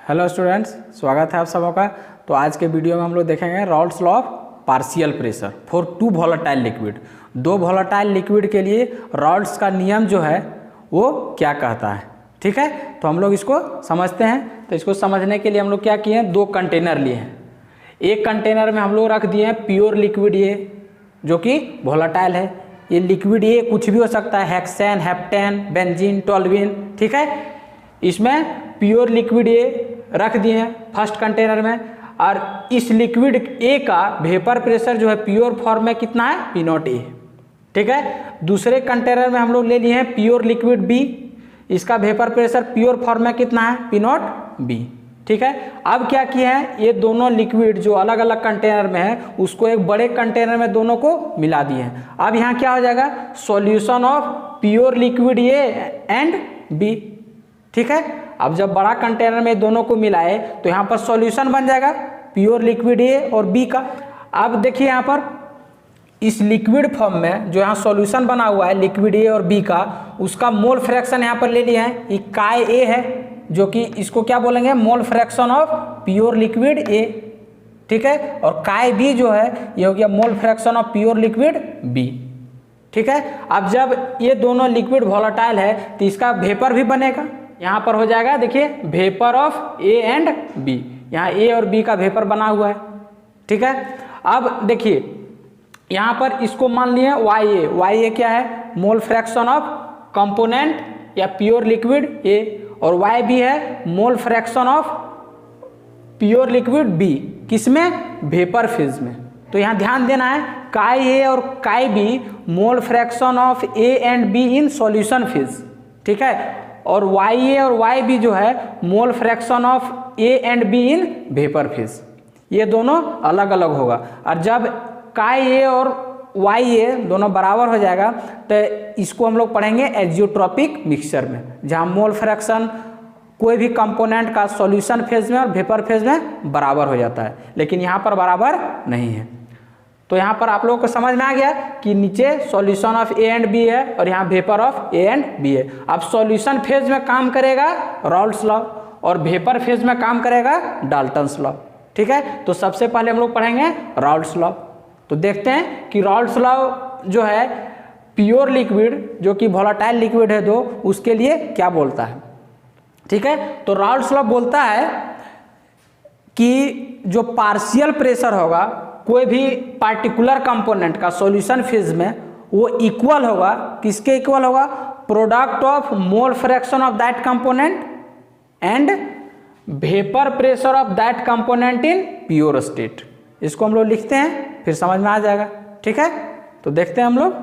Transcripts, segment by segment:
Hello students, स्वागत है आप सबों का। तो आज के वीडियो में हम लोग देखेंगे Raoult's law of partial pressure for two volatile liquid. दो वोलेटाइल लिक्विड के लिए राउल्ट्स का नियम जो है वो क्या कहता है। ठीक है, तो हम लोग इसको समझते हैं। तो इसको समझने के लिए हम लोग क्या किए हैं, दो कंटेनर लिए हैं। एक कंटेनर में हम लोग रख दिए हैं प्योर लिक्विड ए जो कि वोलेटाइल है। ये लिक्विड ए कुछ भी हो सकता है, हेक्सेन, हेप्टेन, बेंजीन, टोल्यूइन। ठीक है, इसमें प्योर लिक्विड ए रख दिए हैं फर्स्ट कंटेनर में, और इस लिक्विड ए का वेपर प्रेशर जो है प्योर फॉर्म में कितना है, पी नॉट ए। ठीक है, दूसरे कंटेनर में हम लोग ले लिए हैं प्योर लिक्विड बी, इसका वेपर प्रेशर प्योर फॉर्म में कितना है, पी नॉट बी। ठीक है, अब क्या किया है, ये दोनों लिक्विड जो अलग अलग कंटेनर में है उसको एक बड़े कंटेनर में दोनों को मिला दिए हैं। अब यहाँ क्या हो जाएगा, solution of pure liquid A and B. ठीक है, अब जब बड़ा कंटेनर में दोनों को मिलाए तो यहाँ पर सॉल्यूशन बन जाएगा प्योर लिक्विड ए और बी का। अब देखिए यहाँ पर इस लिक्विड फॉर्म में जो यहाँ सॉल्यूशन बना हुआ है लिक्विड ए और बी का, उसका मोल फ्रैक्शन यहाँ पर ले लिया है, ये काय ए है जो कि इसको क्या बोलेंगे, मोल फ्रैक्शन ऑफ प्योर लिक्विड ए। ठीक है, और काय बी जो है ये हो गया mole fraction of pure liquid B. ठीक है, अब जब ये दोनों लिक्विड वोलेटाइल है तो इसका वेपर भी बनेगा। यहाँ पर हो जाएगा, देखिए vapour of A and B, यहाँ ए और बी का वेपर बना हुआ है। ठीक है, अब देखिए यहाँ पर इसको मान लिए वाई ए क्या है, मोल फ्रैक्शन ऑफ कंपोनेंट या प्योर लिक्विड ए, और वाई बी है mole fraction of pure liquid B, किसमें, वेपर फेज में। तो यहाँ ध्यान देना है, काय ए और chi B mole fraction of A and B in solution phase. ठीक है, और वाई ए और वाई बी जो है mole fraction of A and B in vapour phase. ये दोनों अलग अलग होगा, और जब काय ए और वाई ए दोनों बराबर हो जाएगा तो इसको हम लोग पढ़ेंगे एजियोट्रॉपिक मिक्सचर में, जहाँ मोल फ्रैक्शन कोई भी कंपोनेंट का सॉल्यूशन फेज में और वेपर फेज में बराबर हो जाता है, लेकिन यहाँ पर बराबर नहीं है। तो यहाँ पर आप लोगों को समझ में आ गया कि नीचे solution of A and B है और यहाँ vapour of A and B है। अब सॉल्यूशन फेज में काम करेगा राउल्ट्स लॉ और वेपर फेज में काम करेगा डाल्टन्स लॉ। ठीक है, तो सबसे पहले हम लोग पढ़ेंगे राउल्ट्स लॉ। तो देखते हैं कि राउल्ट्स लॉ जो है प्योर लिक्विड जो कि वोलेटाइल लिक्विड है दो, उसके लिए क्या बोलता है। ठीक है, तो राउल्ट्स लॉ बोलता है कि जो पार्शियल प्रेशर होगा कोई भी पार्टिकुलर कंपोनेंट का सॉल्यूशन फेज में, वो इक्वल होगा, किसके इक्वल होगा, product of mole fraction of that component and vapour pressure of that component in pure state. इसको हम लोग लिखते हैं, फिर समझ में आ जाएगा। ठीक है, तो देखते हैं हम लोग।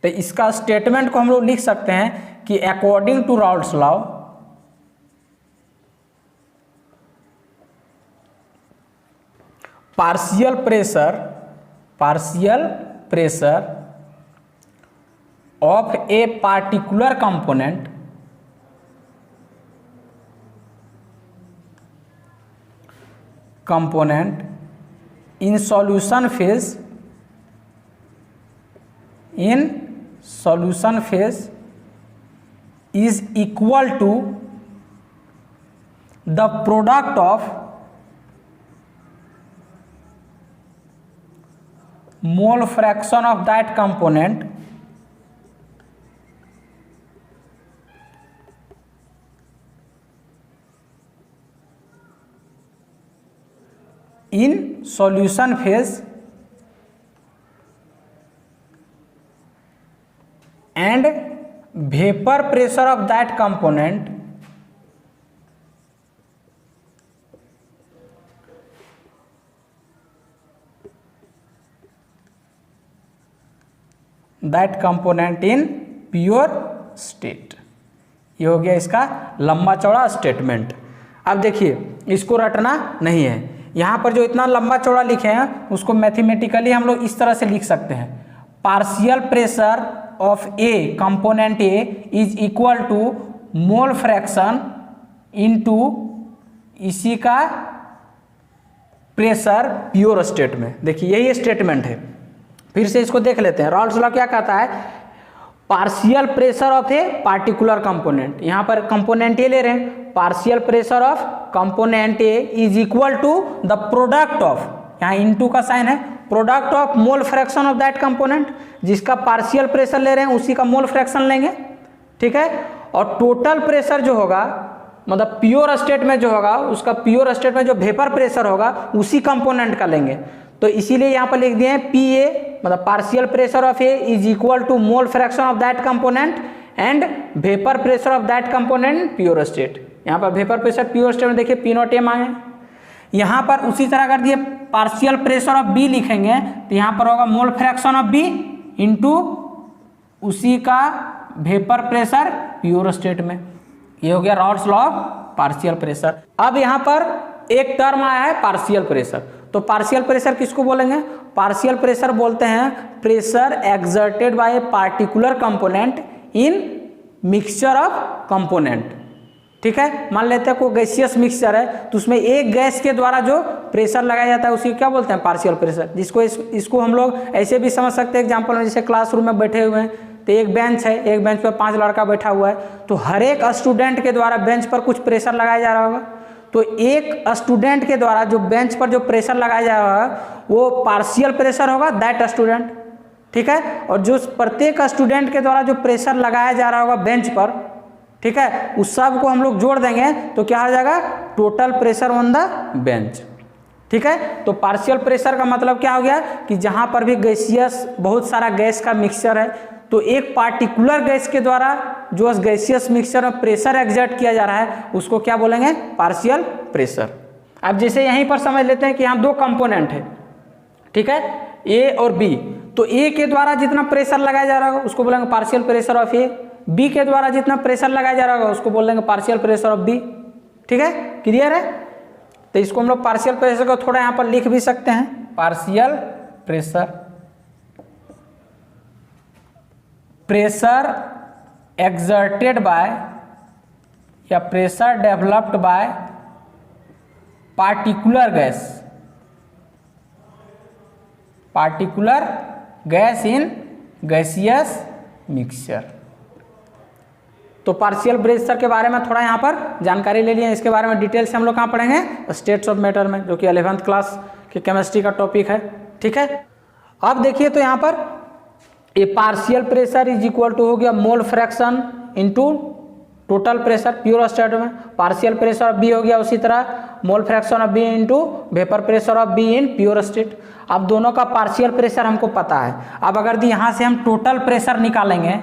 तो इसका स्टेटमेंट को हम लोग लिख सकते हैं कि according to Raoult's law partial pressure of a particular component in solution phase is equal to the product of mole fraction of that component in solution phase and vapour pressure of that component in pure state. ये हो गया इसका लंबा चौड़ा statement. अब देखिए इसको रटना नहीं है, यहाँ पर जो इतना लंबा चौड़ा लिखे हैं उसको मैथमेटिकली हम लोग इस तरह से लिख सकते हैं, partial pressure of a component A is equal to mole fraction into इसी का प्रेशर प्योर स्टेट में। देखिए यही स्टेटमेंट है, फिर से इसको देख लेते हैं। राउल्ट्स लॉ क्या कहता है, partial pressure of a particular component, यहाँ पर कंपोनेंट ए ले रहे हैं, partial pressure of component A is equal to the product of, यहाँ इनटू का साइन है, product of mole fraction of that component, जिसका पार्शियल प्रेशर ले रहे हैं उसी का मोल फ्रैक्शन लेंगे, ठीक है। और टोटल प्रेशर जो होगा, मतलब प्योर स्टेट में जो होगा, उसका प्योर स्टेट में जो वेपर प्रेशर होगा उसी कंपोनेंट का लेंगे। तो इसीलिए यहाँ पर लिख दिए हैं पी ए, मतलब partial pressure of A is equal to mole fraction of that component and vapour pressure of that component pure state. यहाँ पर वेपर प्रेशर प्योर स्टेट में देखिए पी नॉट ए मांगे, यहाँ पर उसी तरह कर दिए पार्शियल प्रेशर ऑफ बी लिखेंगे तो यहाँ पर होगा mole fraction of B into उसी का वेपर प्रेशर प्योर स्टेट में। ये हो गया Rawls law of partial pressure. अब यहाँ पर एक टर्म आया है पार्शियल प्रेशर, तो पार्शियल प्रेशर किसको बोलेंगे? पार्शियल प्रेशर बोलते हैं pressure exerted bye A particular component in mixture of component, ठीक है। मान लेते हैं कोई गैसियस मिक्सचर है तो उसमें एक गैस के द्वारा जो प्रेशर लगाया जाता है उसी क्या बोलते हैं? Partial pressure. जिसको इसको हम लोग ऐसे भी समझ सकते हैं एग्जाम्पल में, जैसे क्लासरूम में बैठे हुए हैं तो एक बेंच है, एक बेंच पर 5 लड़का बैठा हुआ है, तो हर एक स्टूडेंट के द्वारा बेंच पर कुछ प्रेशर लगाया जा रहा होगा, तो एक स्टूडेंट के द्वारा जो बेंच पर जो प्रेशर लगाया जा रहा है वो पार्शियल प्रेशर होगा दैट स्टूडेंट, ठीक है। और जो प्रत्येक स्टूडेंट के द्वारा जो प्रेशर लगाया जा रहा होगा बेंच पर, ठीक है, उस सब को हम लोग जोड़ देंगे तो क्या हो जाएगा? Total pressure on the bench, ठीक है। तो पार्शियल प्रेशर का मतलब क्या हो गया कि जहां पर भी गैसियस बहुत सारा गैस का मिक्सचर है तो एक पार्टिकुलर गैस के द्वारा जो उस गैसियस मिक्सचर में प्रेशर एग्जर्ट किया जा रहा है उसको क्या बोलेंगे? Partial pressure. अब जैसे यहीं पर समझ लेते हैं कि यहाँ 2 कंपोनेंट है, ठीक है, ए और बी, तो ए के द्वारा जितना प्रेशर लगाया जा रहा होगा उसको बोलेंगे partial pressure of A, B के द्वारा जितना प्रेशर लगाया जा रहा होगा उसको बोलेंगे पार्शियल प्रेशर ऑफ बी, ठीक है, क्लियर है। तो इसको हम लोग पार्शियल प्रेशर को थोड़ा यहाँ पर लिख भी सकते हैं, partial pressure, pressure exerted by या pressure developed by particular gas, particular gas in gaseous mixture. तो पार्शियल प्रेशर के बारे में थोड़ा यहाँ पर जानकारी ले लिए, इसके बारे में डिटेल से हम लोग कहाँ पढ़ेंगे? स्टेट्स ऑफ मैटर में, जो कि 11th क्लास की केमिस्ट्री का टॉपिक है, ठीक है। अब देखिए तो यहाँ पर A partial pressure is equal to हो गया mole fraction into total pressure pure state में, पार्शियल प्रेशर ऑफ बी हो गया उसी तरह mole fraction of B into vapour pressure of B in pure state. अब दोनों का पार्शियल प्रेशर हमको पता है। अब अगर यहाँ से हम टोटल प्रेशर निकालेंगे,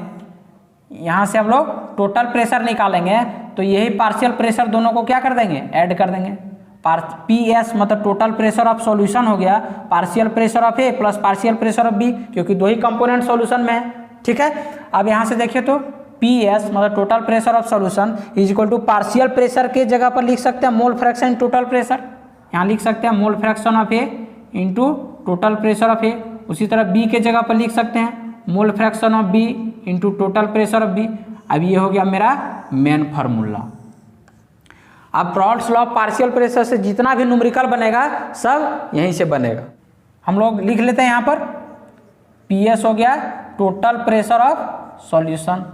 यहाँ से हम लोग टोटल प्रेशर निकालेंगे तो यही पार्शियल प्रेशर दोनों को क्या कर देंगे? ऐड कर देंगे। पी एस मतलब टोटल प्रेशर ऑफ सॉल्यूशन हो गया partial pressure of A plus partial pressure of B, क्योंकि 2 ही कंपोनेंट सॉल्यूशन में है, ठीक है। अब यहाँ से देखिए तो पी एस मतलब total pressure of solution is equal to partial pressure के जगह पर लिख सकते हैं मोल फ्रैक्शन टोटल प्रेशर, यहाँ लिख सकते हैं mole fraction of A into total pressure of A. उसी तरह बी के जगह पर लिख सकते हैं mole fraction of B into total pressure of B. अब ये हो गया मेरा मेन फार्मूला। अब Raoult's law of partial pressure से जितना भी न्यूमेरिकल बनेगा सब यहीं से बनेगा। हम लोग लिख लेते हैं यहाँ पर पी एस हो गया total pressure of solution,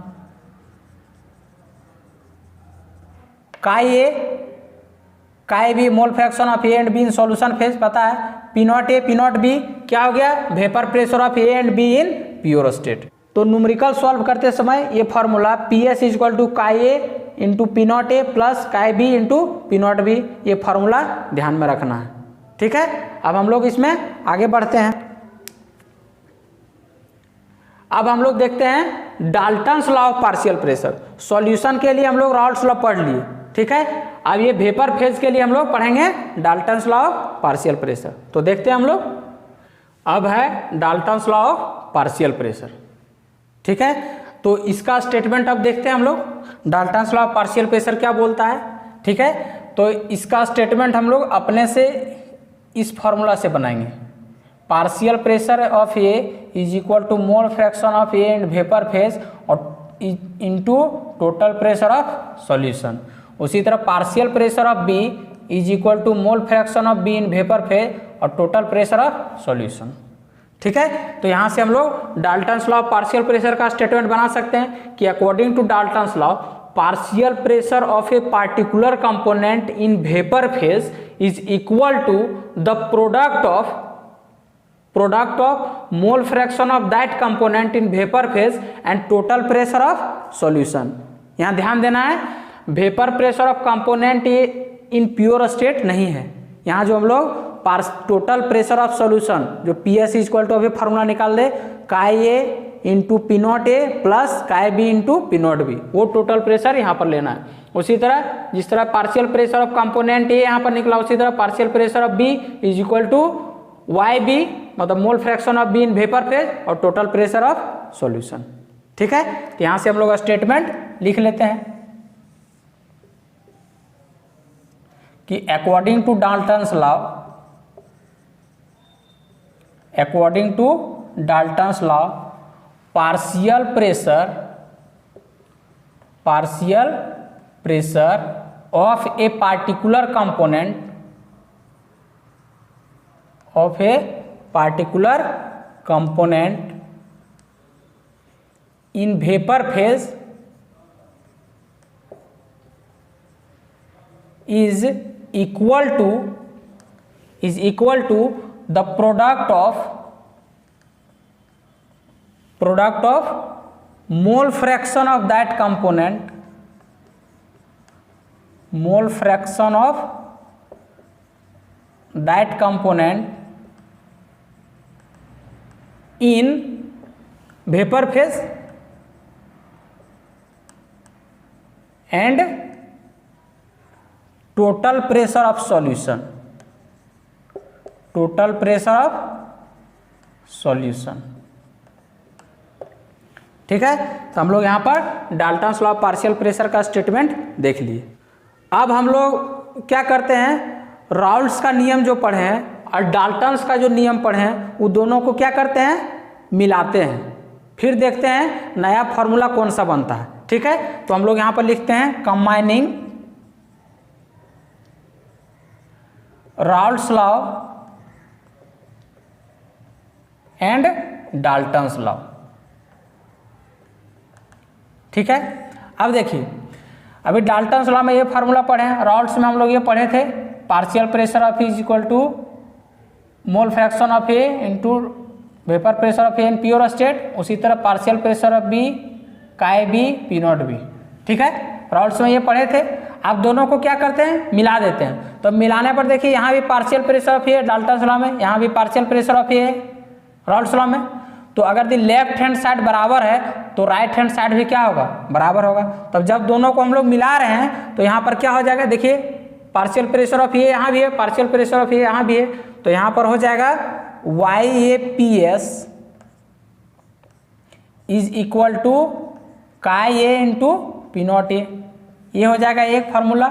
chi B mole fraction of A and B in solution phase पता है, P naught A P naught B क्या हो गया? Vapour pressure of A and B in pure state. तो numerical solve करते समय ये formula P S is equal to chi A into P naught A plus chi B into P naught B, ये formula ध्यान में रखना है, ठीक है। अब हम लोग इसमें आगे बढ़ते हैं। अब हम लोग देखते हैं Dalton's law of partial pressure. Solution के लिए हम लोग रॉल्स लॉ पढ़ लिए, ठीक है। अब ये वेपर फेज के लिए हम लोग पढ़ेंगे Dalton's law of partial pressure. तो देखते हैं हम लोग, अब है Dalton's law of partial pressure, ठीक है। तो इसका स्टेटमेंट अब देखते हैं हम लोग, Dalton's law of partial pressure क्या बोलता है, ठीक है। तो इसका स्टेटमेंट हम लोग अपने से इस फॉर्मूला से बनाएंगे, partial pressure of A is equal to mole fraction of A and vapour phase और into total pressure of solution. उसी तरह partial pressure of B is equal to mole fraction of B in vapour phase और total pressure of solution, ठीक है। तो यहाँ से हम लोग Dalton's law of partial pressure का स्टेटमेंट बना सकते हैं कि according to Dalton's law partial pressure of a particular component in vapour phase is equal to the product of mole fraction of that component in vapour phase and total pressure of solution. यहाँ ध्यान देना है, vapour pressure of component in pure state नहीं है। यहाँ जो हम लोग टोटल प्रेशर ऑफ सॉल्यूशन जो PS इक्वल टू अभी फार्मूला निकाल दे, chi A into P naught A plus chi B into P naught B, वो टोटल प्रेशर यहाँ पर लेना है। उसी तरह जिस तरह partial pressure of component A यहाँ पर निकला, उसी तरह partial pressure of B is equal to Y B, मतलब mole fraction of B in vapour phase और टोटल प्रेशर ऑफ सॉल्यूशन। ठीक है, तो यहाँ से हम लोग स्टेटमेंट लिख लेते हैं कि according to Dalton's law partial pressure of a particular component in vapour phase is equal to the product of mole fraction of that component in vapor phase and total pressure of solution. ठीक है, तो हम लोग यहाँ पर Dalton's law of partial pressure का statement देख लिए। अब हम लोग क्या करते हैं, राउल्ट्स का नियम जो पढ़े हैं और डाल्टन्स का जो नियम पढ़े हैं वो दोनों को क्या करते हैं, मिलाते हैं, फिर देखते हैं नया फॉर्मूला कौन सा बनता है। ठीक है, तो हम लोग यहाँ पर लिखते हैं combining Raoult's law and Dalton's law. ठीक है, अब देखिए अभी डाल्टन्स लॉ में ये फार्मूला पढ़े हैं, राउल्ट्स में हम लोग ये पढ़े थे partial pressure of is equal to mole fraction of A into vapour pressure of A in pure state. उसी तरह partial pressure of B chi B P naught B. ठीक है, राउल्ट्स में ये पढ़े थे। आप दोनों को क्या करते हैं, मिला देते हैं। तो मिलाने पर देखिए यहाँ भी partial pressure of A Dalton's law में, यहाँ भी partial pressure of A Raoult's law में। तो अगर दी लेफ्ट हैंड साइड बराबर है तो राइट हैंड साइड भी क्या होगा, बराबर होगा। तब जब दोनों को हम लोग मिला रहे हैं तो यहाँ पर क्या हो जाएगा, देखिए पार्शियल प्रेशर ऑफ ए यहाँ भी है, पार्शियल प्रेशर ऑफ ए यहाँ भी है, तो यहाँ पर हो जाएगा YAPS is equal to chi A into P naught ए। ये हो जाएगा एक फार्मूला।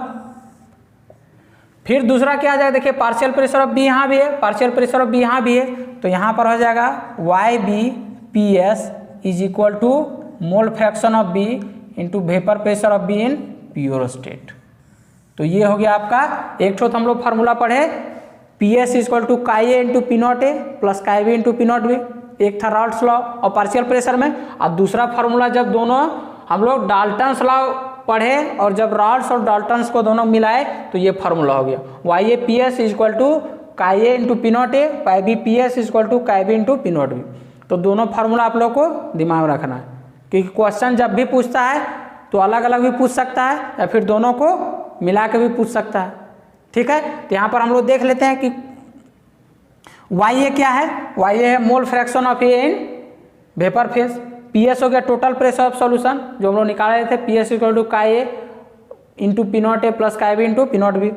फिर दूसरा क्या आ जाएगा, देखिए पार्शियल प्रेशर ऑफ बी यहाँ भी है, पार्शियल प्रेशर ऑफ बी यहाँ भी है, तो यहाँ पर हो जाएगा YBPS is equal to mole fraction of B into vapour pressure of B in pure state. तो ये हो गया आपका एक ठो हम लोग फार्मूला पढ़े, PS equal to chi A into P naught A plus chi B into P naught B. एक था राउल्ट्स लॉ और पार्शियल प्रेशर में, और दूसरा फार्मूला जब दोनों हम लोग डाल्टन्स लॉ पढ़े और जब राउल्ट्स और डाल्टन्स को दोनों मिलाए तो ये फार्मूला हो गया YAPS equal to chi A into P naught A, YBPS equal to chi B into P naught B. तो दोनों फार्मूला आप लोग को दिमाग में रखना है, क्योंकि क्वेश्चन जब भी पूछता है तो अलग अलग भी पूछ सकता है या फिर दोनों को मिला के भी पूछ सकता है। ठीक है, तो यहाँ पर हम लोग देख लेते हैं कि YA क्या है, YA है mole fraction of A in vapour phase. PS हो गया टोटल प्रेशर ऑफ सॉल्यूशन जो हम लोग निकाल रहे थे, PS equal to chi A into P naught A plus chi B into P naught B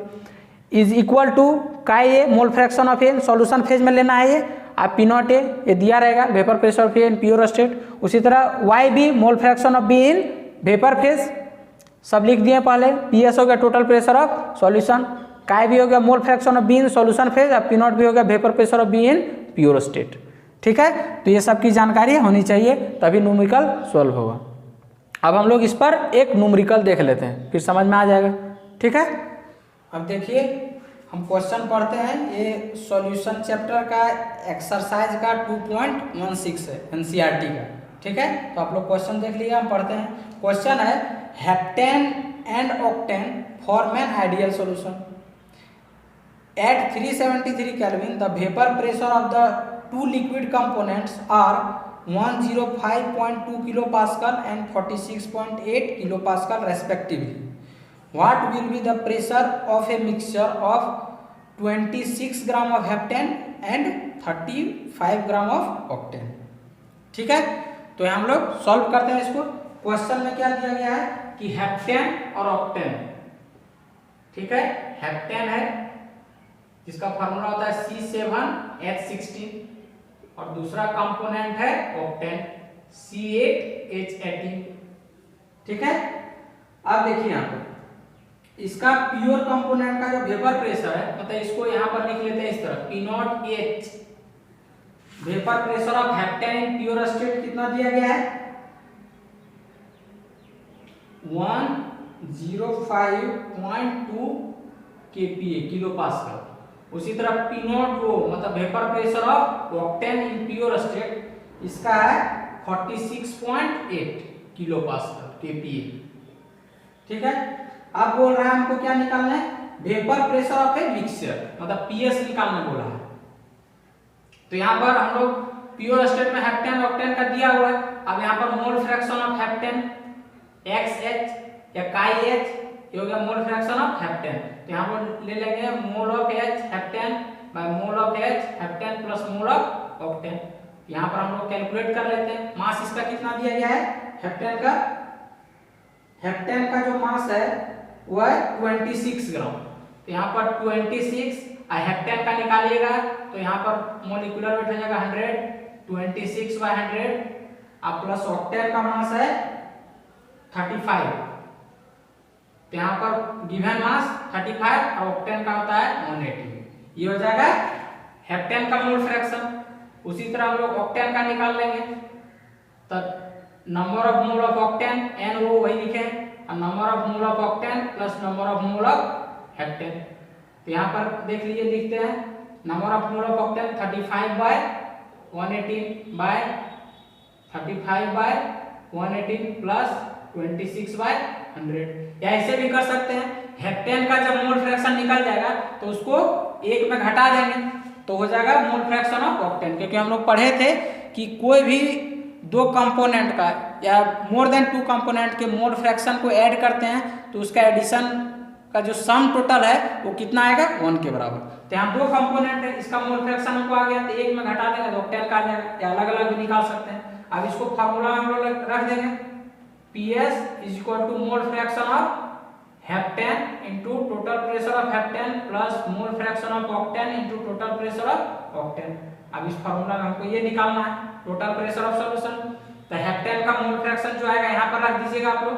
is equal to chi A mole fraction of A solution phase में लेना है ये, आप पी नॉट ए ये दिया रहेगा vapour pressure of A in pure state. उसी तरह YB mole fraction of B in vapour phase सब लिख दिए पहले। PS हो गया टोटल प्रेशर ऑफ सॉल्यूशन, काई बी हो गया mole fraction of B in solution phase, और पी नॉट बी हो गया vapour pressure of B in pure state. ठीक है, तो ये सब की जानकारी होनी चाहिए तभी न्यूमेरिकल सॉल्व होगा। अब हम लोग इस पर एक न्यूमेरिकल देख लेते हैं, फिर समझ में आ जाएगा। ठीक है, अब देखिए हम क्वेश्चन पढ़ते हैं। ये सॉल्यूशन चैप्टर का एक्सरसाइज का 2.16 है एनसीईआरटी का, ठीक है। तो आप लोग क्वेश्चन देख लीजिए, हम पढ़ते हैं। क्वेश्चन है heptane and octane form an ideal solution at 373 Kelvin. The vapor pressure of the two liquid components are 105.2 kilopascal and 46.8 kilopascal respectively. What will be the pressure of a mixture of 26 gram of heptane and 35 gram of octane? ठीक है, तो हम लोग solve करते हैं इसको। Question में क्या दिया गया है कि हेप्टेन और ऑक्टेन, ठीक है। हेप्टेन है जिसका फार्मूला होता है C7H16 और दूसरा कंपोनेंट है ऑक्टेन C8H18, ठीक है। अब देखिए यहाँ पर इसका प्योर कंपोनेंट का जो वेपर प्रेशर है, मतलब इसको यहाँ पर लिख लेते हैं इस तरह P0H। Vapour pressure of heptane in pure state कितना दिया गया है 105.2 kPa किलो पास्कल। उसी तरह P0 मतलब vapour pressure of octane in pure state इसका है 46.8 किलो पास्कल kPa, ठीक है। अब बोल रहा है हमको क्या निकालना है vapour pressure of a mixture, मतलब PS निकालना बोला है। तो यहाँ पर हम लोग प्योर स्टेट में हेप्टेन ऑक्टेन का दिया हुआ है। अब यहाँ पर मोल फ्रैक्शन ऑफ हेप्टेन XH या KH ये हो गया मोल फ्रैक्शन ऑफ हेप्टेन। तो यहाँ पर ले लेंगे mole of H heptane by mole of H heptane plus mole of octane. यहाँ पर हम लोग कैलकुलेट कर लेते हैं। मास इसका कितना दिया गया है हेप्टेन का जो मास है वो है 26 ग्राम। तो यहाँ पर 26 हेप्टेन का निकालिएगा तो यहाँ पर मोलिकुलर वेट हो जाएगा 100, 26 बाय 100 अब प्लस ऑक्टेन का मास है 35। तो यहाँ पर गिवन मास 35 और ऑक्टेन का होता है 180। ये हो जाएगा हेप्टेन का मोल फ्रैक्शन। उसी तरह हम लोग ऑक्टेन का निकाल लेंगे। तो number of mole of octane NO वही लिखे और number of mole of octane plus number of mole of heptane. तो यहाँ पर देख लीजिए लिखते हैं number of mole of octane 35 by 118 by 35 by 118 plus 26 by 100। या ऐसे भी कर सकते हैं हेप्टेन का जब मोल फ्रैक्शन निकल जाएगा तो उसको एक में घटा देंगे तो हो जाएगा मोल फ्रैक्शन ऑफ ऑक्टेन। क्योंकि हम लोग पढ़े थे कि कोई भी दो कंपोनेंट का या मोर देन 2 कंपोनेंट के मोल फ्रैक्शन को ऐड करते हैं तो उसका एडिशन का जो सम टोटल है वो कितना आएगा 1 के बराबर। तो यहाँ 2 कंपोनेंट है, इसका मोल फ्रैक्शन हमको आ गया तो एक में घटा देंगे तो ऑक्टेन का आ जाएगा, या अलग अलग भी निकाल सकते हैं। अब इसको फार्मूला में हम लोग रख देंगे PS is equal to mole fraction of heptane into total pressure of heptane plus mole fraction of octane into total pressure of octane। अब इस फार्मूला में हमको ये निकालना है टोटल प्रेशर ऑफ सॉल्यूशन। तो हेप्टेन का मोल फ्रैक्शन जो आएगा यहाँ पर रख दीजिएगा आप लोग।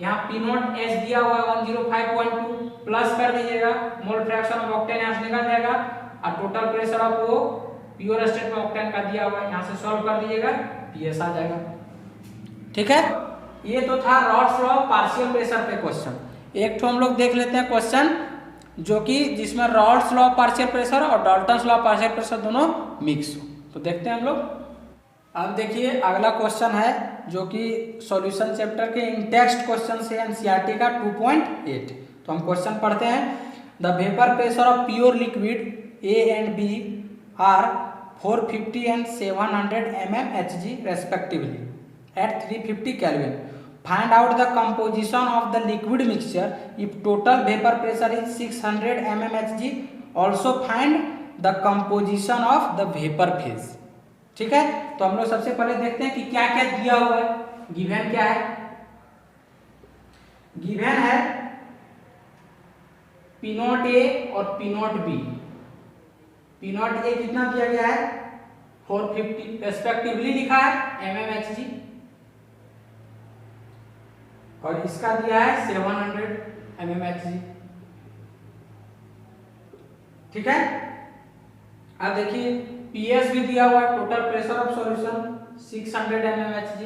यहाँ P0H दिया हुआ है 105.2 प्लस कर दीजिएगा मोल फ्रैक्शन ऑफ ऑक्टेन यहाँ से निकल जाएगा और टोटल प्रेशर ऑफ वो प्योर स्टेट में ऑक्टेन का दिया हुआ है यहाँ से सॉल्व कर दीजिएगा PS आ जाएगा, ठीक है। ये तो था Rawls law of partial pressure पे क्वेश्चन। एक तो हम लोग देख लेते हैं क्वेश्चन जो कि जिसमें Raoult's law of partial pressure और Dalton's law of partial pressure दोनों मिक्स हो। तो देखते हैं हम लोग। अब देखिए अगला क्वेश्चन है जो कि सॉल्यूशन चैप्टर के इन टेक्स्ट क्वेश्चन से एनसीईआरटी का 2.8। तो हम क्वेश्चन पढ़ते हैं। The vapour pressure of pure liquid A and B are 450 and 700 mmHg respectively at 350 Kelvin. Find out the composition of the liquid mixture if total vapor pressure is 600 mmHg. Also find the composition of the vapor phase। ठीक है, तो हम लोग सबसे पहले देखते हैं कि क्या क्या दिया हुआ है। गिवन क्या है, गिवन है P0A और P0B। P0A कितना दिया गया है 450 रेस्पेक्टिवली लिखा है mmHg और इसका दिया है 700 mmHg। ठीक है, अब देखिए PS भी दिया हुआ है total pressure of solution 600 mmHg।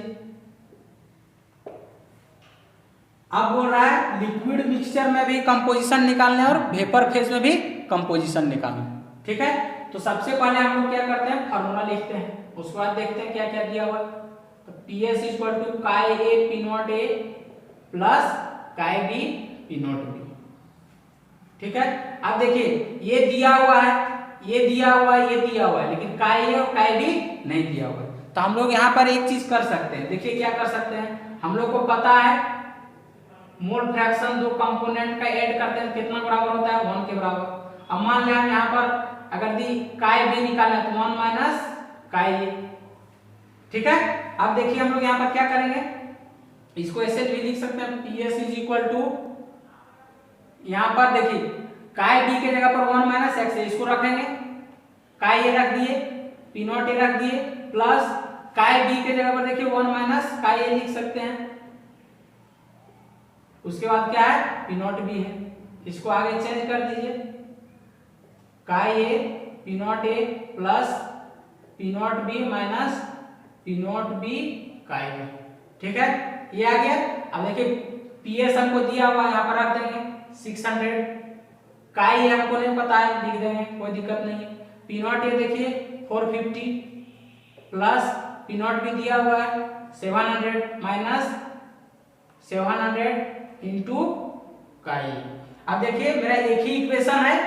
अब बोल रहा है लिक्विड मिक्सचर में भी कंपोजिशन निकालने और वेपर फेज में भी कंपोजिशन निकालने। ठीक है, तो सबसे पहले हम लोग क्या करते हैं, फार्मूला लिखते हैं, उसके बाद देखते हैं क्या क्या दिया हुआ। तो PS equal to chi A P naught A plus chi B P naught B. ठीक है, अब देखिए ये दिया हुआ है, ये दिया हुआ है, ये दिया हुआ है, लेकिन काई ए और काई बी नहीं दिया हुआ है। तो हम लोग यहाँ पर एक चीज कर सकते हैं, देखिए क्या कर सकते हैं, हम लोग को पता है मोल फ्रैक्शन दो कंपोनेंट का ऐड करते हैं कितना बराबर होता है, 1 के बराबर। अब मान लिया हम यहाँ पर अगर दी काई बी निकालना है तो 1 माइनस काई ए। ठीक है, अब देखिए हम लोग यहाँ पर क्या करेंगे, इसको ऐसे भी लिख सकते हैं, PS इज इक्वल टू, यहाँ पर देखिए काई बी के जगह पर 1 माइनस एक्स है, इसको रखेंगे, काई ए रख दिए, पी नॉट ए रख दिए, प्लस काई बी के जगह पर देखिए 1 माइनस काई ए लिख सकते हैं। उसके बाद क्या है, पी नॉट बी है, इसको आगे चेंज कर दीजिए, काई A P naught A plus P naught B minus P naught B काई ए। ठीक है, ये आ गया। अब देखिए PS हमको दिया हुआ यहाँ पर रख देंगे 600, काई ए हमको नहीं पता है, लिख देंगे, कोई दिक्कत नहीं है। पी नॉट ए देखिए 450 प्लस पी नॉट बी दिया हुआ है 700 माइनस 700 इंटू काई। अब देखिए मेरा एक ही इक्वेशन है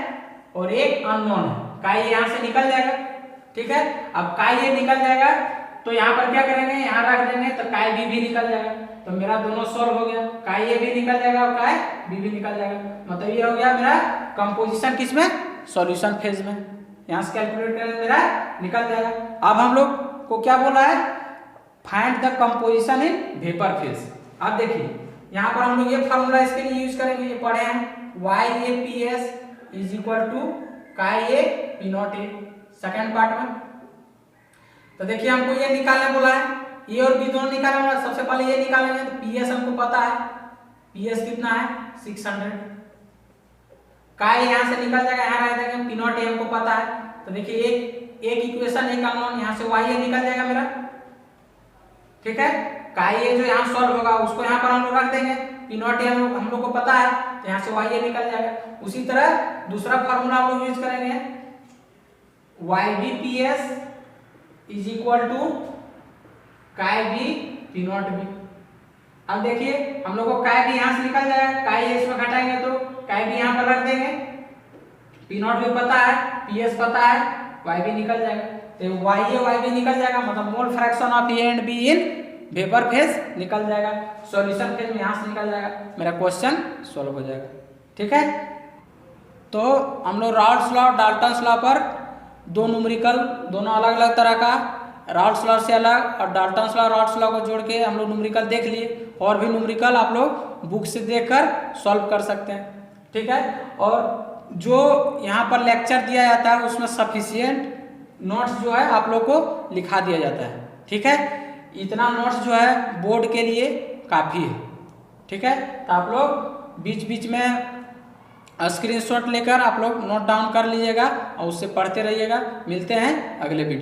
और एक अननोन है, काई यहाँ से निकल जाएगा। ठीक है, अब काई ए निकल जाएगा तो यहाँ पर क्या करेंगे, यहाँ रख देंगे तो काई बी भी निकल जाएगा, तो मेरा दोनों सॉल्व हो गया, काई ए भी निकल जाएगा और काई बी भी निकल जाएगा। मतलब ये हो गया मेरा कंपोजिशन किस में, सॉल्यूशन फेज में। यहाँ से कैलकुलेट करेंगे मेरा निकल जाएगा। अब हम लोग को क्या बोला है, find the composition in vapour phase. अब देखिए यहाँ पर हम लोग ये फार्मूला इसके लिए यूज करेंगे, ये पढ़े हैं, YAPS is equal to chi A P naught A, second part में। तो देखिए हमको ये निकालने बोला है, ए और बी दोनों निकालने बोला, सबसे पहले ये निकालेंगे। तो PS हमको पता है, PS कितना है 600, काई यहाँ से निकल जाएगा, यहाँ रह देंगे, पी नॉट ए हमको पता है। तो देखिए एक इक्वेशन एक अननोन, यहाँ से YA निकल जाएगा मेरा। ठीक है, काई ए जो यहाँ सॉल्व होगा उसको यहाँ पर हम लोग रख देंगे, पी नॉट ए हम लोग को पता है, तो यहाँ से YA निकल जाएगा। उसी तरह दूसरा फार्मूला हम लोग यूज करेंगे, YBPS is equal to chi B P naught B. अब देखिए हम लोग को काई बी यहाँ से निकल जाएगा, काई ए इसमें घटाएंगे तो काई बी यहाँ पर रख देंगे, पी नॉट भी पता है, PS पता है, YB निकल जाएगा। तो YA YB निकल जाएगा, मतलब mole fraction of A and B in vapour phase निकल जाएगा, सॉल्यूशन फेज में यहाँ से निकल जाएगा, मेरा क्वेश्चन सॉल्व हो जाएगा। ठीक है, तो हम लोग राल्स लॉ डाल्टन्स लॉ पर दो न्यूमेरिकल, दोनों अलग अलग तरह का, राल्स लॉ से अलग और डाल्टन्स लॉ राल्स लॉ को जोड़ के हम लोग न्यूमेरिकल देख लिए, और भी न्यूमेरिकल आप लोग बुक से देखकर सॉल्व कर सकते हैं। ठीक है, और जो यहाँ पर लेक्चर दिया जाता है उसमें सफिशिएंट नोट्स जो है आप लोग को लिखा दिया जाता है। ठीक है, इतना नोट्स जो है बोर्ड के लिए काफ़ी है। ठीक है, तो आप लोग बीच बीच में स्क्रीनशॉट लेकर आप लोग नोट डाउन कर लीजिएगा और उससे पढ़ते रहिएगा। मिलते हैं अगले वीडियो।